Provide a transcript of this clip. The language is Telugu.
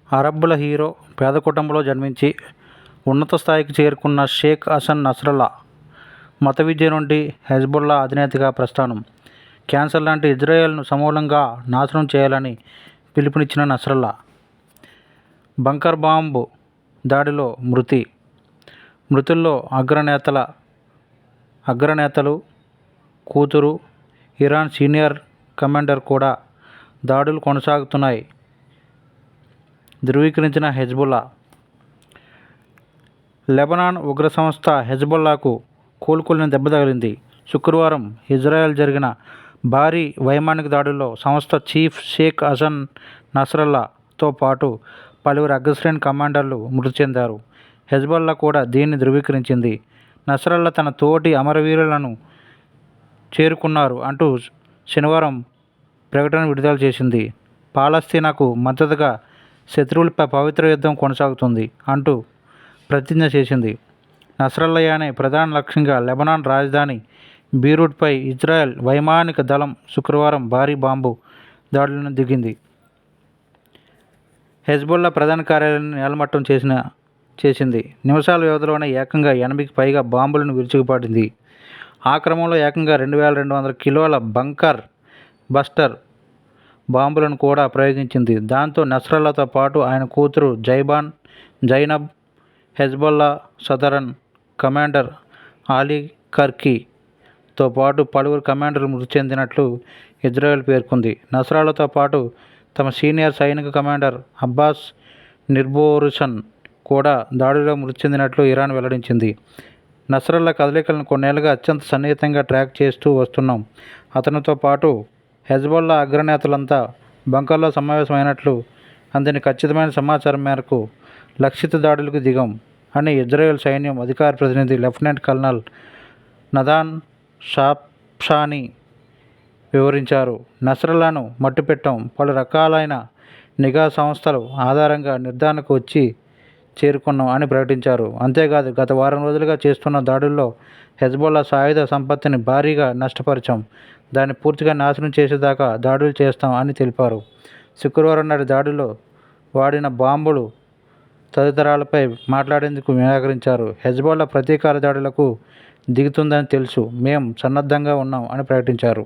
అరబ్బుల హీరో పేద కుటుంబంలో జన్మించి ఉన్నత స్థాయికి చేరుకున్న షేక్ హసన్ నస్రల్లా మత విద్య నుండి హెజ్బుల్లా అధినేతగా ప్రస్థానం. క్యాన్సర్ లాంటి ఇజ్రాయెల్ను సమూలంగా నాశనం చేయాలని పిలుపునిచ్చిన నస్రల్లా బంకర్ బాంబు దాడిలో మృతుల్లో అగ్రనేతలు కూతురు, ఇరాన్ సీనియర్ కమాండర్ కూడా. దాడులు కొనసాగుతున్నాయి ధృవీకరించిన హెజ్బుల్లా. లెబనాన్ ఉగ్ర సంస్థ హెజ్బుల్లాకు కోలుకోలేని దెబ్బ తగిలింది. శుక్రవారం ఇజ్రాయెల్ జరిగిన భారీ వైమానిక దాడుల్లో సంస్థ చీఫ్ షేక్ హసన్ నస్రల్లాతో పాటు పలువురు అగ్రశ్రేణి కమాండర్లు మృతి చెందారు. హెజ్బుల్లా కూడా దీన్ని ధృవీకరించింది. నస్రల్లా తన తోటి అమరవీరులను చేరుకున్నారు అంటూ శనివారం ప్రకటన విడుదల చేసింది. పాలస్తీనాకు మద్దతుగా శత్రువులపై పవిత్ర యుద్ధం కొనసాగుతుంది అంటూ ప్రతిజ్ఞ చేసింది. నస్రల్లాయనే ప్రధాన లక్ష్యంగా లెబనాన్ రాజధాని బీరూట్పై ఇజ్రాయెల్ వైమానిక దళం శుక్రవారం భారీ బాంబు దాడులను దిగింది. హెజ్బుల్లా ప్రధాన కార్యాలయాన్ని నేలమట్టం చేసింది. నిమిషాల వ్యవధిలోనే ఏకంగా 80కి పైగా బాంబులను విరుచుకుపడింది. ఆ క్రమంలో ఏకంగా 2200 కిలోల బంకర్ బస్టర్ బాంబులను కూడా ప్రయోగించింది. దాంతో నస్రల్లాతో పాటు ఆయన కూతురు Zainab, Hezbollah southern commander Ali కర్కీతో పాటు పలువురు కమాండర్లు మృతి చెందినట్లు ఇజ్రాయెల్ పేర్కొంది. నస్రల్లాతో పాటు తమ సీనియర్ సైనిక కమాండర్ అబ్బాస్ నిర్బోరుసన్ కూడా దాడిలో మృతి చెందినట్లు ఇరాన్ వెల్లడించింది. నస్రల్లా కదలికలను కొన్నేళ్లుగా అత్యంత సన్నిహితంగా ట్రాక్ చేస్తూ వస్తున్నాం. అతనితో పాటు హెజ్బుల్లా అగ్రనేతలంతా బంకర్లో సమావేశమైనట్లు అందిన ఖచ్చితమైన సమాచారం మేరకు లక్షిత దాడులకు దిగాం అని ఇజ్రాయెల్ సైన్యం అధికార ప్రతినిధి లెఫ్టినెంట్ కల్నల్ నదాన్ షాప్షానీ వివరించారు. నస్రల్లాను మట్టుపెట్టాం, పలు రకాలైన నిఘా సంస్థల ఆధారంగా నిర్ధారణకు వచ్చి చేరుకున్నాం అని ప్రకటించారు. అంతేకాదు, గత వారం రోజులుగా చేస్తున్న దాడుల్లో హెజ్బుల్లా సాయుధ సంపత్తిని భారీగా నష్టపరిచాం, దాన్ని పూర్తిగా నాశనం చేసేదాకా దాడులు చేస్తాం అని తెలిపారు. శుక్రవారం నాటి దాడిలో వాడిన బాంబులు తదితరాలపై మాట్లాడేందుకు నిరాకరించారు. హెజ్బుల్లా ప్రతీకార దాడులకు దిగుతుందని తెలుసు, మేం సన్నద్ధంగా ఉన్నాం అని ప్రకటించారు.